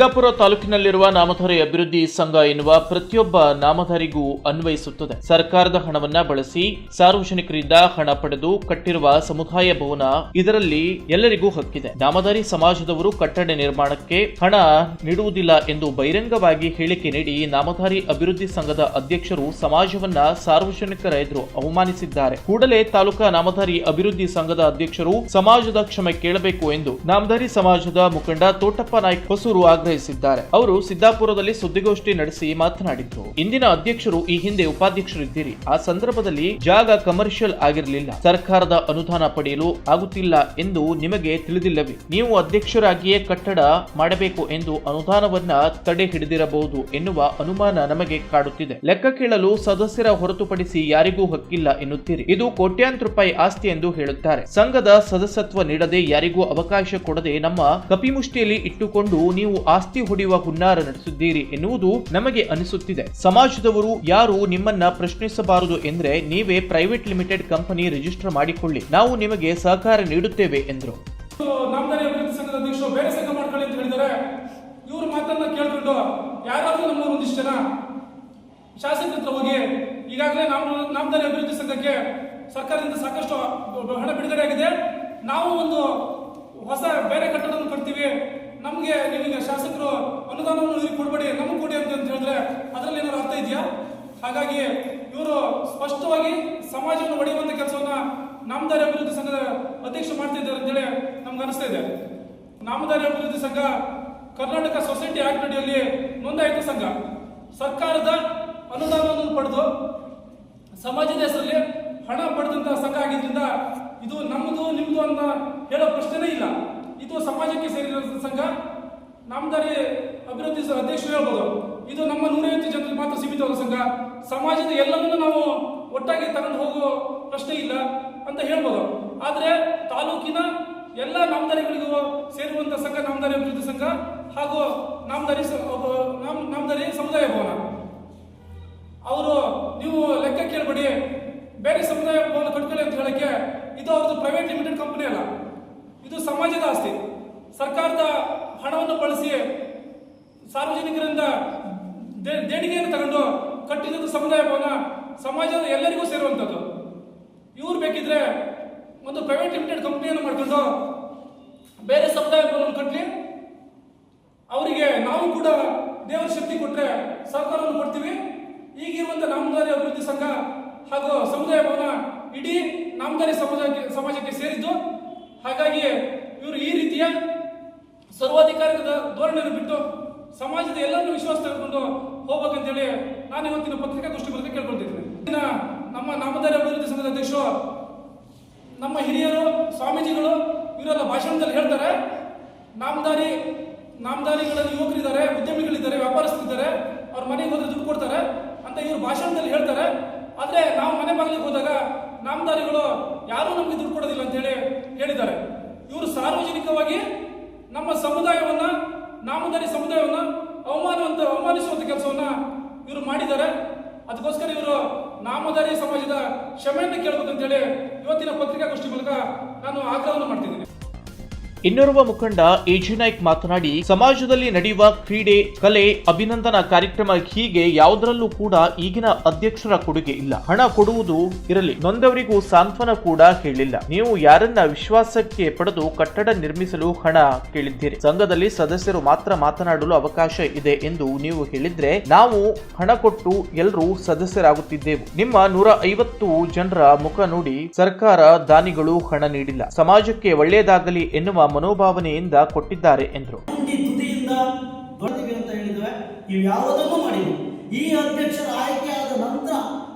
ಸಿದ್ದಾಪುರ ತಾಲೂಕಿನಲ್ಲಿರುವ ನಾಮಧಾರಿ ಅಭಿವೃದ್ಧಿ ಸಂಘ ಎನ್ನುವ ಪ್ರತಿಯೊಬ್ಬ ನಾಮಧಾರಿಗೂ ಅನ್ವಯಿಸುತ್ತದೆ. ಸರ್ಕಾರದ ಹಣವನ್ನ ಬಳಸಿ ಸಾರ್ವಜನಿಕರಿಂದ ಹಣ ಪಡೆದು ಕಟ್ಟಿರುವ ಸಮುದಾಯ ಭವನ, ಇದರಲ್ಲಿ ಎಲ್ಲರಿಗೂ ಹಕ್ಕಿದೆ. ನಾಮಧಾರಿ ಸಮಾಜದವರು ಕಟ್ಟಡ ನಿರ್ಮಾಣಕ್ಕೆ ಹಣ ನೀಡುವುದಿಲ್ಲ ಎಂದು ಬಹಿರಂಗವಾಗಿ ಹೇಳಿಕೆ ನೀಡಿ ನಾಮಧಾರಿ ಅಭಿವೃದ್ಧಿ ಸಂಘದ ಅಧ್ಯಕ್ಷರು ಸಮಾಜವನ್ನ ಸಾರ್ವಜನಿಕರ ಎದುರು ಅವಮಾನಿಸಿದ್ದಾರೆ. ಕೂಡಲೇ ತಾಲೂಕಾ ನಾಮಧಾರಿ ಅಭಿವೃದ್ಧಿ ಸಂಘದ ಅಧ್ಯಕ್ಷರು ಸಮಾಜದ ಕ್ಷಮೆ ಕೇಳಬೇಕು ಎಂದು ನಾಮಧಾರಿ ಸಮಾಜದ ಮುಖಂಡ ತೋಟಪ್ಪ ನಾಯ್ಕ ಹೊಸೂರು ಆಗ್ರಹಿಸಿದ್ದಾರೆ. ಅವರು ಸಿದ್ದಾಪುರದಲ್ಲಿ ಸುದ್ದಿಗೋಷ್ಠಿ ನಡೆಸಿ ಮಾತನಾಡಿದ್ರು. ಇಂದಿನ ಅಧ್ಯಕ್ಷರು ಈ ಹಿಂದೆ ಉಪಾಧ್ಯಕ್ಷರಿದ್ದೀರಿ. ಆ ಸಂದರ್ಭದಲ್ಲಿ ಜಾಗ ಕಮರ್ಷಿಯಲ್ ಆಗಿರಲಿಲ್ಲ. ಸರ್ಕಾರದ ಅನುದಾನ ಪಡೆಯಲು ಆಗುತ್ತಿಲ್ಲ ಎಂದು ನಿಮಗೆ ತಿಳಿದಿಲ್ಲವೇ? ನೀವು ಅಧ್ಯಕ್ಷರಾಗಿಯೇ ಕಟ್ಟಡ ಮಾಡಬೇಕು ಎಂದು ಅನುದಾನವನ್ನ ತಡೆ ಹಿಡಿದಿರಬಹುದು ಎನ್ನುವ ಅನುಮಾನ ನಮಗೆ ಕಾಡುತ್ತಿದೆ. ಲೆಕ್ಕ ಕೇಳಲು ಸದಸ್ಯರ ಹೊರತುಪಡಿಸಿ ಯಾರಿಗೂ ಹಕ್ಕಿಲ್ಲ ಎನ್ನುತ್ತೀರಿ. ಇದು ಕೋಟ್ಯಾಂತರ ರೂಪಾಯಿ ಆಸ್ತಿ ಎಂದು ಹೇಳುತ್ತಾರೆ. ಸಂಘದ ಸದಸ್ಯತ್ವ ನೀಡದೆ ಯಾರಿಗೂ ಅವಕಾಶ ಕೊಡದೆ ನಮ್ಮ ಕಪಿಮುಷ್ಟಿಯಲ್ಲಿ ಇಟ್ಟುಕೊಂಡು ನೀವು ಆಸ್ತಿ ಹೊಡೆಯುವ ಹುನ್ನಾರ ನಡೆಸಿದ್ದೀರಿ ಎನ್ನುವುದು ನಮಗೆ ಅನಿಸುತ್ತಿದೆ. ಸಮಾಜದವರು ಯಾರು ನಿಮ್ಮನ್ನ ಪ್ರಶ್ನಿಸಬಾರದು ಎಂದ್ರೆ ನೀವೇ ಪ್ರೈವೇಟ್ ಲಿಮಿಟೆಡ್ ಕಂಪನಿ ರಿಜಿಸ್ಟರ್ ಮಾಡಿಕೊಳ್ಳಿ, ನಾವು ನಿಮಗೆ ಸಹಕಾರ ನೀಡುತ್ತೇವೆ ಎಂದರು. ನಾಮಧಾರಿ ಅಭಿವೃದ್ಧಿ ಸಂಘದ ಅಧ್ಯಕ್ಷರು ಬೇರೆ ಸಂಘ ಮಾಡ್ಕೊಳ್ಳಿ ಅಂತ ಹೇಳಿದ್ದಾರೆ. ಇವ್ರ ಮಾತನ್ನ ಕೇಳ್ಕೊಂಡು ಯಾರಾದ್ರೂ ನಮ್ಮ ಒಂದಿಷ್ಟು ಜನ ಶಾಸಕರ ಹತ್ರ ಹೋಗಿ ಈಗಾಗಲೇ ನಾಮಧಾರಿ ಅಭಿವೃದ್ಧಿ ಸಂಘಕ್ಕೆ ಸರ್ಕಾರದಿಂದ ಸಾಕಷ್ಟು ಹಣ ಬಿಡುಗಡೆ ಆಗಿದೆ, ನಾವು ಒಂದು ಹೊಸ ಬೇರೆ ಕಟ್ಟಡವನ್ನು ಕಟ್ತೀವಿ, ನಮಗೆ ನೀವೀಗ ಶಾಸಕರು ಅನುದಾನವನ್ನು ಕೊಡಬೇಡಿ, ನಮಗೆ ಕೊಡಿ ಅಂತ ಹೇಳಿದ್ರೆ ಅದರಲ್ಲಿ ಏನಾದ್ರು ಅರ್ಥ ಇದೆಯಾ? ಹಾಗಾಗಿ ಇವರು ಸ್ಪಷ್ಟವಾಗಿ ಸಮಾಜವನ್ನು ಒಡೆಯುವಂತ ಕೆಲಸವನ್ನ ನಾಮಧಾರಿ ಅಭಿವೃದ್ಧಿ ಸಂಘದ ಅಧ್ಯಕ್ಷ ಮಾಡ್ತಿದ್ದಾರೆ ಅಂತೇಳಿ ನಮ್ಗೆ ಅನಿಸ್ತಾ ಇದೆ. ನಾಮಧಾರಿ ಅಭಿವೃದ್ಧಿ ಸಂಘ ಕರ್ನಾಟಕ ಸೊಸೈಟಿ ಆಕ್ಟ್ ಅಡಿಯಲ್ಲಿ ನೋಂದಾಯಿತ ಸಂಘ. ಸರ್ಕಾರದ ಅನುದಾನವನ್ನು ಪಡೆದು ಸಮಾಜದ ಹೆಸರಲ್ಲಿ ಹಣ ಪಡೆದಂತಹ ಸಂಘ ಆಗಿದ್ರಿಂದ ಇದು ನಮ್ಮದು ನಿಮ್ದು ಅಂತ ಹೇಳೋ ಪ್ರಶ್ನೆನೇ ಇಲ್ಲ. ಇದು ಸಮಾಜಕ್ಕೆ ಸೇರಿದ ಸಂಘ. ನಾಮಧಾರಿ ಅಭಿವೃದ್ಧಿ ಅಧ್ಯಕ್ಷರು ಹೇಳ್ಬೋದು, ಇದು ನಮ್ಮ 150 ಜನರಿಗೆ ಮಾತ್ರ ಸೀಮಿತವಾದ ಸಂಘ, ಸಮಾಜದ ಎಲ್ಲವನ್ನೂ ನಾವು ಒಟ್ಟಾಗಿ ತಗೊಂಡು ಹೋಗೋ ಪ್ರಶ್ನೆ ಇಲ್ಲ ಅಂತ ಹೇಳ್ಬೋದು. ಆದರೆ ತಾಲೂಕಿನ ಎಲ್ಲ ನಾಮಧಾರಿಗಳಿಗೂ ಸೇರುವಂತಹ ಸಂಘ ನಾಮಧಾರಿ ಅಭಿವೃದ್ಧಿ ಸಂಘ ಹಾಗೂ ನಾಮಧಾರಿ ಸಮುದಾಯ ಭವನ. ಅವರು ನೀವು ಲೆಕ್ಕ ಕೇಳಬೇಡಿ, ಬೇರೆ ಸಮುದಾಯ ಭವನ ಕಟ್ಕೊಳ್ಳಿ ಅಂತ ಹೇಳಕ್ಕೆ ಇದು ಅವ್ರದ್ದು ಪ್ರೈವೇಟ್ ಲಿಮಿಟೆಡ್ ಕಂಪನಿ ಅಲ್ಲ, ಇದು ಸಮಾಜದ ಆಸ್ತಿ. ಸರ್ಕಾರದ ಹಣವನ್ನು ಬಳಸಿ ಸಾರ್ವಜನಿಕರಿಂದ ದೇಣಿಗೆಯನ್ನು ತಗೊಂಡು ಕಟ್ಟಿದ್ದು ಸಮುದಾಯ ಭವನ ಸಮಾಜದ ಎಲ್ಲರಿಗೂ ಸೇರುವಂಥದ್ದು. ಇವ್ರು ಬೇಕಿದ್ರೆ ಒಂದು ಪ್ರೈವೇಟ್ ಲಿಮಿಟೆಡ್ ಕಂಪನಿಯನ್ನು ಮಾಡ್ಕೊಂಡು ಬೇರೆ ಸಮುದಾಯ ಭವನವನ್ನು ಕಟ್ಟಲಿ, ಅವರಿಗೆ ನಾವು ಕೂಡ ದೇವರ ಶಕ್ತಿ ಕೊಟ್ಟರೆ ಸಹಕಾರವನ್ನು ಕೊಡ್ತೀವಿ. ಈಗಿರುವಂಥ ನಾಮಧಾರಿ ಅಭಿವೃದ್ಧಿ ಸಂಘ ಹಾಗೂ ಸಮುದಾಯ ಭವನ ಇಡೀ ನಾಮಧಾರಿ ಸಮಾಜಕ್ಕೆ ಸೇರಿದ್ದು. ಹಾಗಾಗಿ ಇವರು ಈ ರೀತಿಯ ಸರ್ವಾಧಿಕಾರದ ಧೋರಣೆಯನ್ನು ಬಿಟ್ಟು ಸಮಾಜದ ಎಲ್ಲರನ್ನೂ ವಿಶ್ವಾಸ ತೆಗೆದುಕೊಂಡು ಹೋಗ್ಬೇಕಂತೇಳಿ ನಾನು ಇವತ್ತಿನ ಪತ್ರಿಕಾಗೋಷ್ಠಿ ಮೂಲಕ ಕೇಳ್ಕೊಳ್ತಿದ್ದೇನೆ. ನಮ್ಮ ನಾಮಧಾರಿ ಅಭಿವೃದ್ಧಿ ಸಂಘದ ಅಧ್ಯಕ್ಷರು, ನಮ್ಮ ಹಿರಿಯರು, ಸ್ವಾಮೀಜಿಗಳು ಇವರೆಲ್ಲ ಭಾಷಣದಲ್ಲಿ ಹೇಳ್ತಾರೆ, ನಾಮಧಾರಿಗಳಲ್ಲಿ ಯುವಕರಿದ್ದಾರೆ, ಉದ್ಯಮಿಗಳಿದ್ದಾರೆ, ವ್ಯಾಪಾರಸ್ಥರಿದ್ದಾರೆ, ಅವ್ರ ಮನೆಗೆ ಹೋದ್ರೆ ದುಡ್ಡು ಕೊಡ್ತಾರೆ ಅಂತ ಇವರು ಭಾಷಣದಲ್ಲಿ ಹೇಳ್ತಾರೆ. ಆದರೆ ನಾವು ಮನೆ ಬಾಗಿಲಿಗೆ ಹೋದಾಗ ನಾಮಧಾರಿಗಳು ಯಾರೂ ನಮಗೆ ದುಡ್ಡು ಕೊಡೋದಿಲ್ಲ ಅಂತ ಹೇಳಿದ್ದಾರೆ. ಇವರು ಸಾರ್ವಜನಿಕವಾಗಿ ನಮ್ಮ ಸಮುದಾಯವನ್ನ, ನಾಮಧಾರಿ ಸಮುದಾಯವನ್ನ ಅವಮಾನಿಸುವಂತ ಕೆಲಸವನ್ನ ಇವರು ಮಾಡಿದ್ದಾರೆ. ಅದಕ್ಕೋಸ್ಕರ ಇವರು ನಾಮಧಾರಿ ಸಮಾಜದ ಕ್ಷಮೆಯನ್ನು ಕೇಳಬೇಕಂತೇಳಿ ಇವತ್ತಿನ ಪತ್ರಿಕಾಗೋಷ್ಠಿ ಮೂಲಕ ನಾನು ಆಗ್ರಹವನ್ನು ಮಾಡ್ತಿದ್ದೇನೆ. ಇನ್ನೋರ್ವ ಮುಖಂಡ ಎಜಿ ನಾಯ್ಕ್ ಮಾತನಾಡಿ, ಸಮಾಜದಲ್ಲಿ ನಡೆಯುವ ಕ್ರೀಡೆ, ಕಲೆ, ಅಭಿನಂದನಾ ಕಾರ್ಯಕ್ರಮ ಹೀಗೆ ಯಾವುದರಲ್ಲೂ ಕೂಡ ಈಗಿನ ಅಧ್ಯಕ್ಷರ ಕೊಡುಗೆ ಇಲ್ಲ. ಹಣ ಕೊಡುವುದು ಇರಲಿ, ನೊಂದವರಿಗೂ ಸಾಂತ್ವನ ಕೂಡ ಹೇಳಿಲ್ಲ. ನೀವು ಯಾರನ್ನ ವಿಶ್ವಾಸಕ್ಕೆ ಪಡೆದು ಕಟ್ಟಡ ನಿರ್ಮಿಸಲು ಹಣ ಕೇಳಿದ್ದೀರಿ. ಸಂಘದಲ್ಲಿ ಸದಸ್ಯರು ಮಾತ್ರ ಮಾತನಾಡಲು ಅವಕಾಶ ಇದೆ ಎಂದು ನೀವು ಹೇಳಿದ್ರೆ ನಾವು ಹಣ ಕೊಟ್ಟು ಎಲ್ಲರೂ ಸದಸ್ಯರಾಗುತ್ತಿದ್ದೆವು. ನಿಮ್ಮ 150 ಜನರ ಮುಖ ನೋಡಿ ಸರ್ಕಾರ, ದಾನಿಗಳು ಹಣ ನೀಡಿಲ್ಲ, ಸಮಾಜಕ್ಕೆ ಒಳ್ಳೆಯದಾಗಲಿ ಎನ್ನುವ ಮನೋಭಾವನೆಯಿಂದ ಕೊಟ್ಟಿದ್ದಾರೆ ಎಂದರು. ಯಾವುದನ್ನು ಮಾಡಿಲ್ಲ. ಈ ಅಧ್ಯಕ್ಷರ ಆಯ್ಕೆ ಆದ ನಂತರ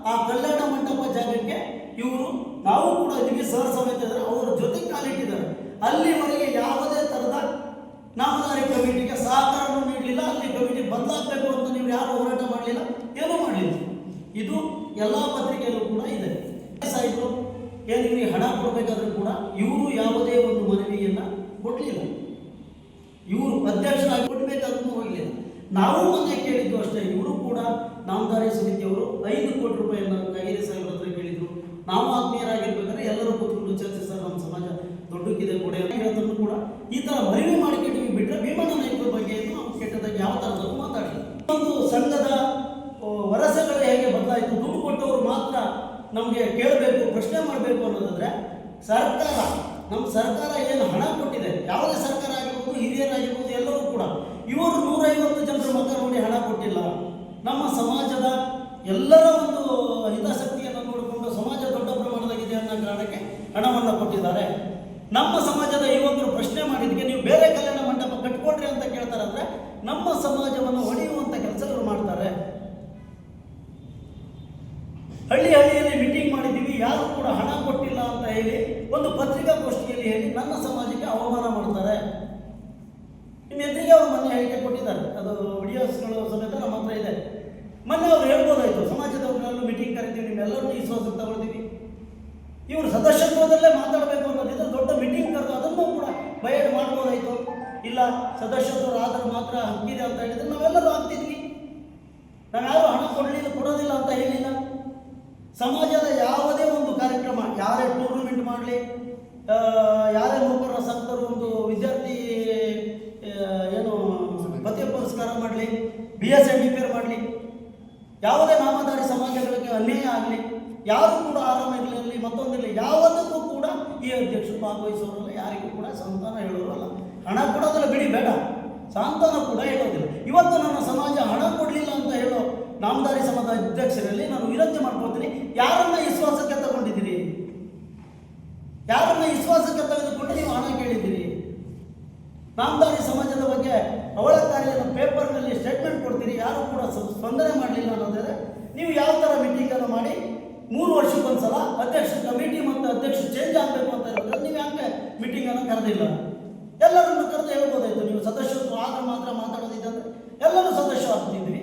ಆ ಕಲ್ಯಾಣ ಮಂಟಪ ಜಾಗಕ್ಕೆ ಇವರು, ನಾವು ಕೂಡ ಇದಕ್ಕೆ ಸಹ ಸಮೇತ ಅವರ ಜೊತೆ ಕಾಲಿಟ್ಟಿದ್ದಾರೆ. ಅಲ್ಲಿವರೆಗೆ ಯಾವುದೇ ತರಹದ ನಾಮಧಾರಿ ಕಮಿಟಿಗೆ ಸಹಕಾರವನ್ನು ನೀಡಲಿಲ್ಲ. ಅಲ್ಲಿ ಕಮಿಟಿ ಬದಲಾಗಬೇಕು ಅಂತ ನೀವು ಯಾರು ಹೋರಾಟ ಮಾಡಲಿಲ್ಲ, ಏನೂ ಮಾಡಲಿಲ್ಲ. ಇದು ಎಲ್ಲ ಪತ್ರಿಕೆಯಲ್ಲೂ ಕೂಡ ಇದೆ. ಸಾಹೇಬರು ಏನಿಗೆ ಹಣ ಕೊಡಬೇಕಾದ್ರೂ ಕೂಡ ಇವರು ಯಾವುದೇ ಒಂದು ಮನವಿಯನ್ನ ಕೊಡಲಿಲ್ಲ. ಇವರು ಅಧ್ಯಕ್ಷರಾಗಿ ಕೊಡಬೇಕಾದ್ರೂ ಹೋಗಲಿಲ್ಲ. ನಾವು ಮೊನ್ನೆ ಕೇಳಿದ್ದು ಅಷ್ಟೇ. ಇವರು ಕೂಡ ನಾಮಧಾರಿ ಸಮಿತಿಯವರು 5 ಕೋಟಿ ರೂಪಾಯಿಯನ್ನು ಕಾಗೇರಿ ಸಾಹೇಬ್ರ ಹತ್ರ ಕೇಳಿದ್ರು. ನಾವು ಆತ್ಮೀಯರಾಗಿರ್ಬೇಕಾದ್ರೆ ಎಲ್ಲರೂ ಕೂತ್ಕೊಂಡು ಚರ್ಚಿಸ್ತಾರೆ, ನಮ್ಮ ಸಮಾಜ ದೊಡ್ಡಕ್ಕಿದೆ ಕೂಡ ಕೂಡ ಈ ತರ ಮನವಿ ಮಾಡಿಕೊಂಡು ಬಿಟ್ಟರೆ ಭೀಮಣ್ಣ ನಾಯಕರ ಬಗ್ಗೆ ನಾವು ಕೆಟ್ಟದ ಥರದಲ್ಲೂ ಮಾತಾಡಿಲ್ಲ. ಒಂದು ಸಂಘದ ವರಸೆಗಳು ಹೇಗೆ ಬದಲಾಯಿತು, ದುಡ್ಡು ಕೊಟ್ಟವರು ಮಾತ್ರ ನಮಗೆ ಕೇಳಬೇಕು, ಪ್ರಶ್ನೆ ಮಾಡಬೇಕು ಅನ್ನೋದಾದ್ರೆ ಸರ್ಕಾರ, ನಮ್ಮ ಸರ್ಕಾರ ಏನು ಹಣ ಕೊಟ್ಟಿದೆ, ಯಾವುದೇ ಸರ್ಕಾರ ಆಗಿರ್ಬೋದು, ಹಿರಿಯರಾಗಿರ್ಬೋದು, ಎಲ್ಲರೂ ಕೂಡ ಇವರು 150 ಜನರ ಮತ ನೋಡಿ ಹಣ ಕೊಟ್ಟಿಲ್ಲ. ನಮ್ಮ ಸಮಾಜದ ಎಲ್ಲರ ಒಂದು ಹಿತಾಸಕ್ತಿಯನ್ನು ನೋಡಿಕೊಂಡು ಸಮಾಜ ದೊಡ್ಡ ಪ್ರಮಾಣದಾಗಿದೆ ಅನ್ನೋ ಕಾರಣಕ್ಕೆ ಹಣವನ್ನು ಕೊಟ್ಟಿದ್ದಾರೆ. ನಮ್ಮ ಸಮಾಜದ ಯುವಕರು ಪ್ರಶ್ನೆ ಮಾಡಿದ್ದಕ್ಕೆ ನೀವು ಬೇರೆ ಕಲ್ಯಾಣ ಮಂಟಪ ಕಟ್ಕೊಡ್ರಿ ಅಂತ ಕೇಳ್ತಾರೆ ಅಂದರೆ ನಮ್ಮ ಸಮಾಜವನ್ನು ಹೊಡೆಯುವಂಥ ಕೆಲಸಗಳು ಮಾಡ್ತಾರೆ. ಹಳ್ಳಿಯಲ್ಲಿ ಮೀಟಿಂಗ್ ಮಾಡಿದ್ದೀವಿ, ಯಾರು ಕೂಡ ಹಣ ಕೊಟ್ಟಿಲ್ಲ ಅಂತ ಹೇಳಿ ಒಂದು ಪತ್ರಿಕಾಗೋಷ್ಠಿಯಲ್ಲಿ ಹೇಳಿ ನನ್ನ ಸಮಾಜಕ್ಕೆ ಅವಮಾನ ಮಾಡ್ತಾರೆ. ನಿಮ್ಮ ಎದುರಿಗೆ ಅವರು ಮೊನ್ನೆ ಹೇಳಿಕೆ ಕೊಟ್ಟಿದ್ದಾರೆ, ಅದು ವಿಡಿಯೋಸ್ಗಳು ಸಮೇತ ನಮ್ಮ ಹತ್ರ ಇದೆ. ಮೊನ್ನೆ ಅವ್ರು ಹೇಳ್ಬೋದಾಯ್ತು, ಸಮಾಜದವರೆಲ್ಲರೂ ಮೀಟಿಂಗ್ ಕರಿತೀವಿ, ನಿಮ್ಮೆಲ್ಲರೂ ವಿಶ್ವಾಸಕ್ಕೆ ತಗೊಳ್ತೀವಿ, ಇವರು ಸದಸ್ಯತ್ವದಲ್ಲೇ ಮಾತಾಡಬೇಕು ಅನ್ನೋದಿದ್ರೆ ದೊಡ್ಡ ಮೀಟಿಂಗ್ ಕರೆದು ಅದನ್ನು ಕೂಡ ಬಯಲು ಮಾಡ್ಬೋದಾಯಿತು. ಇಲ್ಲ, ಸದಸ್ಯತ್ವರು ಆದರೂ ಮಾತ್ರ ಹಕ್ಕಿದೆ ಅಂತ ಹೇಳಿದ್ರೆ ನಾವೆಲ್ಲರೂ ಆಗ್ತಿದ್ವಿ. ನಾವ್ಯಾರು ಹಣ ಕೊಡೋದಿಲ್ಲ ಅಂತ ಹೇಳಿಲ್ಲ. ಸಮಾಜದ ಯಾವುದೇ ಒಂದು ಕಾರ್ಯಕ್ರಮ, ಯಾರೇ ಟೂರ್ನಮೆಂಟ್ ಮಾಡಲಿ, ಯಾರೇ ನೌಕರರ ಸಂಸ್ಥರು ಒಂದು ವಿದ್ಯಾರ್ಥಿ ಏನು ಪದ್ಯ ಪುರಸ್ಕಾರ ಮಾಡಲಿ, BSNDPR ಮಾಡಲಿ, ಯಾವುದೇ ನಾಮಧಾರಿ ಸಮಾಜಗಳಿಗೆ ಅನ್ಯಾಯ ಆಗಲಿ, ಯಾರು ಕೂಡ ಆರಾಮ ಇರಲಿ, ಮತ್ತೊಂದಿರಲಿ, ಯಾವುದಕ್ಕೂ ಕೂಡ ಈ ಅಧ್ಯಕ್ಷರು ಭಾಗವಹಿಸೋರಲ್ಲ, ಯಾರಿಗೂ ಕೂಡ ಸಂತಾನ ಹೇಳೋರಲ್ಲ. ಹಣ ಕೊಡೋದಿಲ್ಲ ಬಿಡಿ, ಬೇಡ, ಸಂತಾನ ಕೂಡ ಹೇಳೋದಿಲ್ಲ. ಇವತ್ತು ನನ್ನ ಸಮಾಜ ಹಣ ಕೊಡಲಿಲ್ಲ ಅಂತ ಹೇಳೋ ನಾಮಧಾರಿ ಸಮಾಜದ ಅಧ್ಯಕ್ಷರಲ್ಲಿ ನಾನು ವಿನಂತಿ ಮಾಡ್ಕೊಳ್ತೀನಿ, ಯಾರನ್ನ ವಿಶ್ವಾಸಕ್ಕೆ ತಗೊಂಡಿದ್ದೀರಿ? ಯಾರನ್ನ ವಿಶ್ವಾಸಕ್ಕೆ ತೆಗೆದುಕೊಂಡು ನೀವು ಹಣ ಕೇಳಿದ್ದೀರಿ? ನಾಮಧಾರಿ ಸಮಾಜದ ಬಗ್ಗೆ ಅವಳಕಾರಿಯನ್ನು ಪೇಪರ್ನಲ್ಲಿ ಸ್ಟೇಟ್ಮೆಂಟ್ ಕೊಡ್ತೀರಿ, ಯಾರು ಕೂಡ ಸ್ಪಂದನೆ ಮಾಡಲಿಲ್ಲ ಅನ್ನೋದಾದರೆ ನೀವು ಯಾವ ಥರ ಮೀಟಿಂಗನ್ನು ಮಾಡಿ 3 ವರ್ಷಕ್ಕೊಂದ್ಸಲ ಅಧ್ಯಕ್ಷ ಕಮಿಟಿ ಮತ್ತು ಅಧ್ಯಕ್ಷ ಚೇಂಜ್ ಆಗಬೇಕು ಅಂತ ಇರೋದ್ರೆ ನೀವು ಯಾಕೆ ಮೀಟಿಂಗನ್ನು ಕರೆದಿಲ್ಲ? ಎಲ್ಲರನ್ನು ಕರೆದು ಹೇಳ್ಬೋದಾಯ್ತು. ನೀವು ಸದಸ್ಯತ್ವ ಆಗ ಮಾತ್ರ ಮಾತಾಡೋದಿದ್ದಂದ್ರೆ ಎಲ್ಲರೂ ಸದಸ್ಯ ಆಗ್ತಿದ್ವಿ.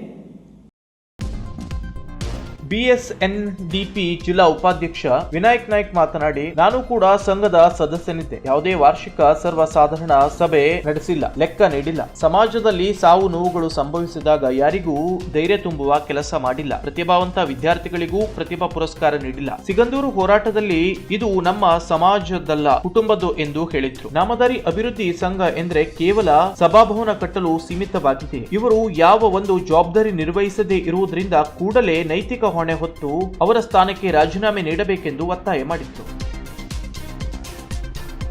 BSNDP ಜಿಲ್ಲಾ ಉಪಾಧ್ಯಕ್ಷ ವಿನಾಯಕ್ ನಾಯ್ಕ್ ಮಾತನಾಡಿ, ನಾನು ಕೂಡ ಸಂಘದ ಸದಸ್ಯನಿದ್ದೆ. ಯಾವುದೇ ವಾರ್ಷಿಕ ಸರ್ವಸಾಧಾರಣ ಸಭೆ ನಡೆಸಿಲ್ಲ, ಲೆಕ್ಕ ನೀಡಿಲ್ಲ. ಸಮಾಜದಲ್ಲಿ ಸಾವು ನೋವುಗಳು ಸಂಭವಿಸಿದಾಗ ಯಾರಿಗೂ ಧೈರ್ಯ ತುಂಬುವ ಕೆಲಸ ಮಾಡಿಲ್ಲ. ಪ್ರತಿಭಾವಂತ ವಿದ್ಯಾರ್ಥಿಗಳಿಗೂ ಪ್ರತಿಭಾ ಪುರಸ್ಕಾರ ನೀಡಿಲ್ಲ. ಸಿಗಂದೂರು ಹೋರಾಟದಲ್ಲಿ ಇದು ನಮ್ಮ ಸಮಾಜದಲ್ಲ, ಕುಟುಂಬದ್ದು ಎಂದು ಹೇಳಿದ್ರು. ನಾಮಧಾರಿ ಅಭಿವೃದ್ಧಿ ಸಂಘ ಎಂದ್ರೆ ಕೇವಲ ಸಭಾಭವನ ಕಟ್ಟಲು ಸೀಮಿತವಾಗಿದೆ. ಇವರು ಯಾವ ಒಂದು ಜವಾಬ್ದಾರಿ ನಿರ್ವಹಿಸದೇ ಇರುವುದರಿಂದ ಕೂಡಲೇ ನೈತಿಕ ಹೊಣೆ ಹೊತ್ತು ಅವರ ಸ್ಥಾನಕ್ಕೆ ರಾಜೀನಾಮೆ ನೀಡಬೇಕೆಂದು ಒತ್ತಾಯ ಮಾಡಿತ್ತು.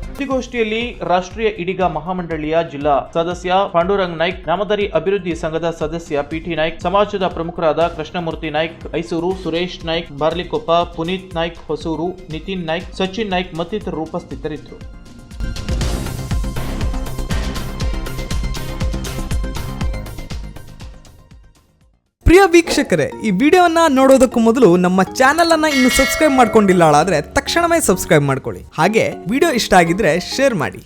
ಸುದ್ದಿಗೋಷ್ಠಿಯಲ್ಲಿ ರಾಷ್ಟ್ರೀಯ ಈಡಿಗ ಮಹಾಮಂಡಳಿಯ ಜಿಲ್ಲಾ ಸದಸ್ಯ ಪಾಂಡುರಂಗ್ ನಾಯ್ಕ್, ನಾಮಧಾರಿ ಅಭಿವೃದ್ಧಿ ಸಂಘದ ಸದಸ್ಯ PT ನಾಯ್ಕ್, ಸಮಾಜದ ಪ್ರಮುಖರಾದ ಕೃಷ್ಣಮೂರ್ತಿ ನಾಯ್ಕ್ ಐಸೂರು, ಸುರೇಶ್ ನಾಯ್ಕ್ ಬಾರ್ಲಿಕೊಪ್ಪ, ಪುನೀತ್ ನಾಯ್ಕ್ ಹೊಸೂರು, ನಿತಿನ್ ನಾಯ್ಕ್, ಸಚಿನ್ ನಾಯ್ಕ್ ಮತ್ತಿತರರು ಉಪಸ್ಥಿತರಿದ್ದರು. ಪ್ರಿಯ ವೀಕ್ಷಕರೇ, ಈ ವಿಡಿಯೋನ ನೋಡೋದಕ್ಕೂ ಮೊದಲು ನಮ್ಮ ಚಾನೆಲ್ ಅನ್ನ ಇನ್ನು ಸಬ್ಸ್ಕ್ರೈಬ್ ಮಾಡ್ಕೊಂಡಿಲ್ಲ ಆದರೆ ತಕ್ಷಣವೇ ಸಬ್ಸ್ಕ್ರೈಬ್ ಮಾಡ್ಕೊಳ್ಳಿ. ಹಾಗೆ ವಿಡಿಯೋ ಇಷ್ಟ ಆಗಿದ್ರೆ ಶೇರ್ ಮಾಡಿ.